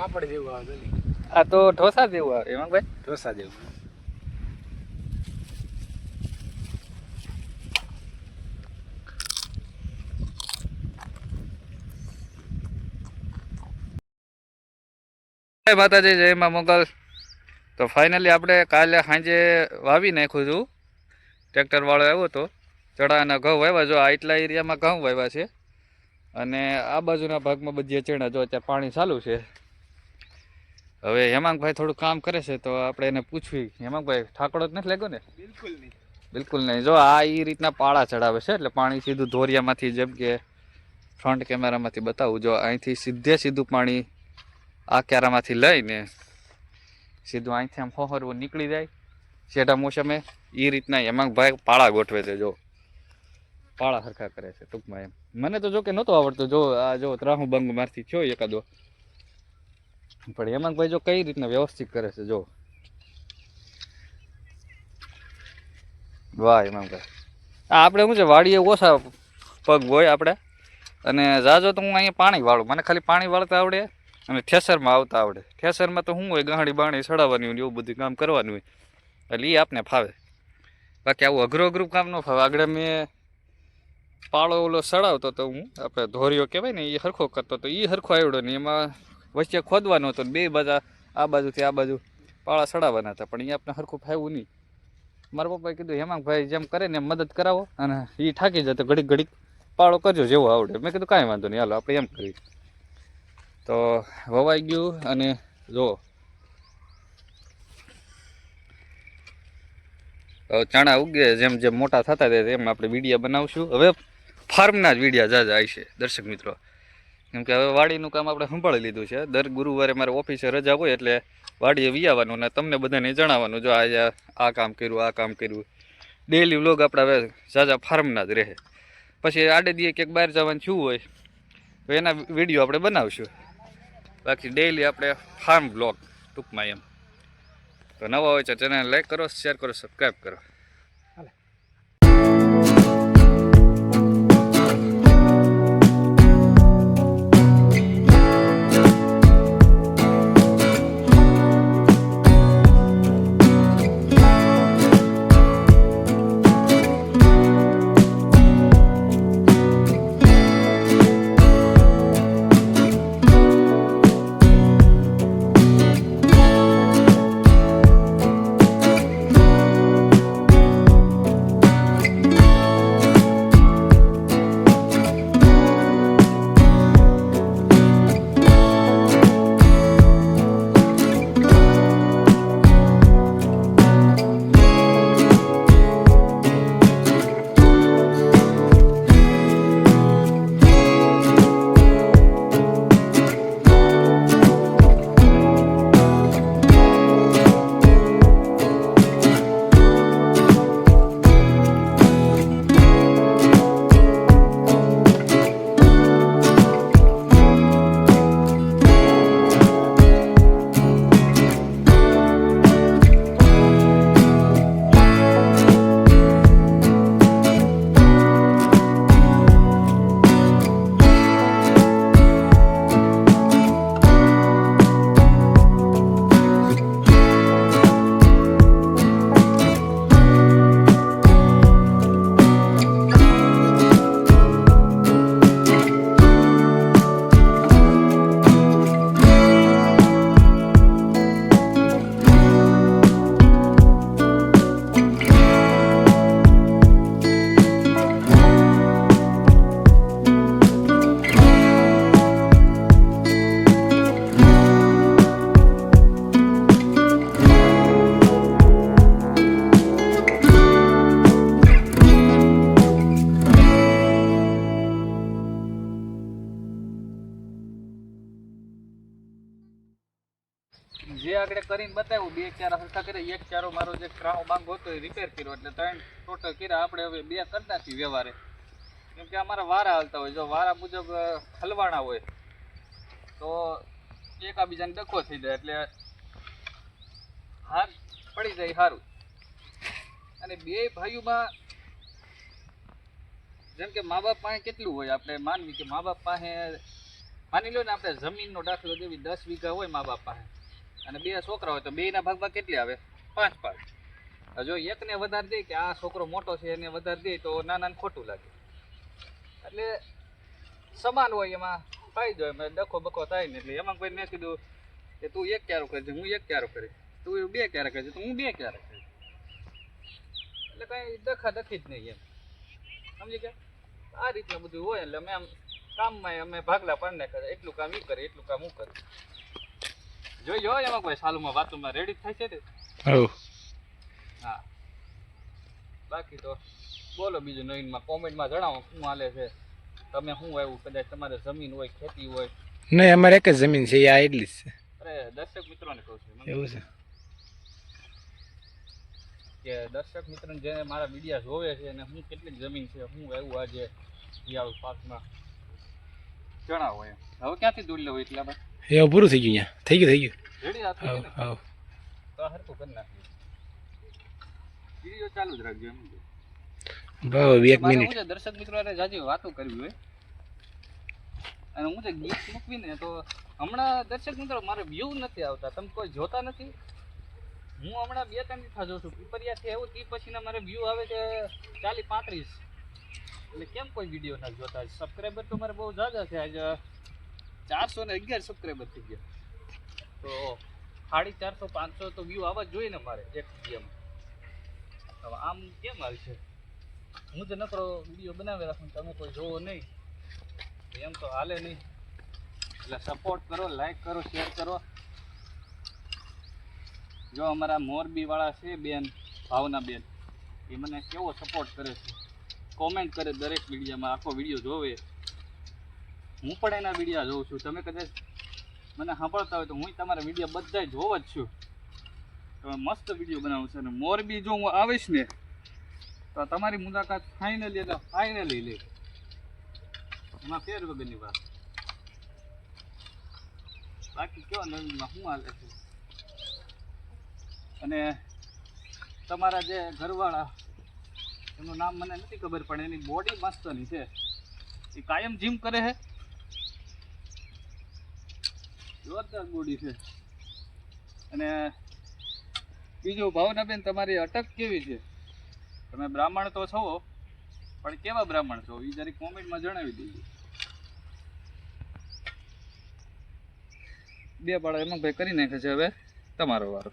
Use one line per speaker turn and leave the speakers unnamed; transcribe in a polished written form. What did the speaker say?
પાપડ જેવું આવે ગલી.
આ તો ઢોસા જેવું આવે એમાં ભાઈ,
ઢોસા જેવું.
જય માતાજી, જય મા મોગલ. તો ફાઇનલી આપણે કાલે સાંજે વાવી નાખ્યું હતું. ટ્રેક્ટર વાળો આવ્યો હતો, ચણાના ઘઉં વાવ્યા. જો આટલા એરિયામાં ઘઉં વાવ્યા છે અને આ બાજુના ભાગમાં બધી ચણા. જો અત્યારે પાણી ચાલુ છે. હવે હેમાંગભાઈ થોડું કામ કરે છે તો આપણે એને પૂછવી. હેમાંગભાઈ, ઠાકડો જ નથી લાગ્યો ને?
બિલકુલ નહીં,
બિલકુલ નહીં. જો આ એ રીતના પાળા ચડાવે છે એટલે પાણી સીધું ધોરિયામાંથી, જેમ કે ફ્રન્ટ કેમેરામાંથી બતાવું, જો અહીંથી સીધું પાણી આ ક્યારામાંથી લઈને સીધું અહીંથી આમ હોહરવું નીકળી જાય શેઢા મોસમે. એ રીતના હેમાંગભાઈ પાળા ગોઠવે છે. જો પાળા સરખા કરે છે ટૂંકમાં એમ. મને તો જો કે નહોતો આવડતું. જો આ જો ત્રાહુ બંગ મારથી થયો એકાદો, પણ હેમાંગભાઈ જો કઈ રીતના વ્યવસ્થિત કરે છે. જો વાહ હેમાંગભાઈ. આપણે શું છે, વાડીએ ઓછા પગ હોય આપણે, અને જાજો તો હું અહીંયા પાણી વાળું. મને ખાલી પાણી વાળતા આવડે અને ઠેસરમાં આવતા આવડે. ઠેસરમાં તો શું હોય, ગાંડી બાણી સડાવવાની હોય, એવું બધું કામ કરવાનું હોય, એટલે એ આપને ફાવે. બાકી આવું અઘરું કામ ન ફાવે. આગળ મેં પાળો ઓલો સડાવતો તો હું, આપણે ધોરિયો કહેવાય ને, એ હરખો કરતો તો એ હરખો આવડ્યો ને. એમાં વચ્ચે ખોદવાનો હતો ને બે બાજુ, આ બાજુથી આ બાજુ પાળા સડાવવાના હતા, પણ એ આપણે હરખું ફાવ્યું નહીં. મારા પપ્પાએ કીધું હેમાંગભાઈ જેમ કરે ને એમ મદદ કરાવો, અને એ થાકી જાય તો ઘડીક પાળો કરજો જેવો આવડે. મેં કીધું કાંઈ વાંધો નહીં, હાલો આપણે એમ કરીએ. તો વવાઈ ગયું અને જો ચણા ઉગે, જેમ જેમ મોટા થતા જાય એમ આપણે વિડીયા બનાવશું. હવે ફાર્મના જ વિડીયા જાજા આવશે દર્શક મિત્રો, કેમ કે હવે વાડીનું કામ આપણે સંભાળી લીધું છે. દર ગુરુવારે મારે ઓફિસે રજા હોય એટલે વાડીએ વિયાવાનું અને તમને બધાને જણાવવાનું, જો આજે આ કામ કર્યું. ડેઈલી વ્લોગ આપણા હવે જાજા ફાર્મના જ રહે. પછી આડે દીએ ક્યાંક બહાર જવાનું થયું હોય તો એના વિડીયો આપણે બનાવશું. બાકી ડેઈલી આપણે ફાર્મ બ્લોગ ટૂંકમાં એમ. તો નવા હોય તો ચેનલ લાઈક કરો, શેર કરો, સબસ્ક્રાઈબ કરો. જે આગળ કરીને બતાવ્યું, બે ચારા સરખા કર્યા. એક ચારો મારો જે ક્રાઉ બાંગો હતો એ રિપેર કર્યો, એટલે 3 ટોટલ કર્યા. આપણે હવે 2 કરતા છીએ વ્યવહારે, કેમ કે અમારા વારા હાલતા હોય. જો વારા મુજબ હલવાણા હોય તો એકાબીજાને ડખો થઈ જાય, એટલે હાર પડી જાય સારું. અને બે ભાઈઓમાં જેમ કે મા બાપ પાસે કેટલું હોય, આપણે માનવી કે મા બાપ પાસે માની લો ને આપણે જમીનનો દાખલો જેવી 10 વીઘા હોય મા બાપ પાસે અને 2 છોકરા હોય તો 2ના ભાગમાં કેટલી આવે 5 જો એકને વધારે દે કે આ છોકરો મોટો છે એને વધારે દે તો નાનાને ખોટું લાગે. એટલે સમાન હોય એમાં ફાયદો એમાં ડખો બખો થાય ને. એટલે એમાં કોઈ મેં કીધું કે તું 1 ક્યારો કરજે હું 1 ક્યારો કરીશ, તું 2 ક્યારા કરજે તો હું 2 ક્યારા કરીશ. એટલે કઈ દખા દખી જ નહીં એમ, સમજી ગયા? આ રીતના બધું હોય. એટલે અમે આમ કામમાં અમે ભાગલા પાડી નાખ્યા, એટલું કામ ઈ કરે એટલું કામ હું કરું. જોઈ જો એમાં કોઈ સાલુમાં વાતોમાં રેડી થાય છે ને. હા, બાકી તો બોલો બીજું નવીનમાં કોમેન્ટમાં જણાવો શું હાલે છે, તમે શું આવ્યું, કદાચ તમારે જમીન હોય ખેતી હોય.
નહીં, અમારે એક જ જમીન છે, આ એટલી જ છે.
અરે દર્શક મિત્રોને કહું છું
એવું છે
કે દર્શક મિત્રોને જે મારા વિડીયા જોવે છે અને હું કેટલીક જમીન છે હું આવ્યું આજે શિયાળુ પાકમાં જણાવો એમ. હવે ક્યાંથી દૂર લેવું એટલે આપણે
એ પૂરું થઈ ગયું, અહીંયા થઈ ગયું
રેડી આ થઈ ગયું ને?
હા
તો હરખું કરી નાખ્યું. વિડીયો ચાલુ જ રાખજો એમ.
બરાબર, 1 મિનિટ.
હું દર્શક મિત્રો જાજી વાતો કરવી હોય અને હું તો ગીત મૂકવી ને તો હમણાં દર્શક મિત્રો મારે વ્યૂ નથી આવતા, તમે કોઈ જોતા નથી. હું હમણાં 2-3 દિવસ જોઉં છું પીપરિયાથી એવું તે પછીના મારે વ્યૂ આવે છે 40-35. એટલે કેમ કોઈ વિડીયો ના જોતા? સબસ્ક્રાઈબર તો મારે બહુ ઝાઝા છે, આજે 411 સબસ્ક્રાઈબર થઈ ગયા. તો 450-500 તો વ્યૂ આવવા જ જોઈએ ને મારે એક વિડીયોમાં. હવે આમ કેમ આવી છે? હું જ નકરો વિડીયો બનાવી રાખું, તમે કોઈ જોવો નહીં એમ તો હાલે નહીં. એટલે સપોર્ટ કરો, લાઈક કરો, શેર કરો. જો અમારા મોરબીવાળા છે બેન ભાવના બેન, એ મને કેવો સપોર્ટ કરે છે, કોમેન્ટ કરે દરેક વિડીયોમાં, આખો વિડીયો જોવે. હું પણ એના વિડીયો જોઉં છું. તમે કદાચ મને સાંભળતા હોય તો હું તમારા વિડીયો બધા જોવ જ છું. તમે મસ્ત વિડીયો બનાવું છે અને મોરબી જો હું આવીશ ને તો તમારી મુલાકાત ફાઇનલી એટલે ફાઇનલી લે, એમાં ફેર વગરની વાત. બાકી કયો નવીનમાં શું હાલે છે? અને તમારા જે ઘરવાળા, એનું નામ મને નથી ખબર પણ એની બોડી મસ્તની છે, એ કાયમ જીમ કરે છે, જોરદાર બોડી છે. અને બીજું ભાવનાબેન તમારી અટક કેવી છે? તમે બ્રાહ્મણ તો છો પણ કેવા બ્રાહ્મણ છો એ જરી કોમેન્ટમાં જણાવી દેજો. 2 બાળા એમાં ભાઈ કરી નાખે છે. હવે તમારો વારો.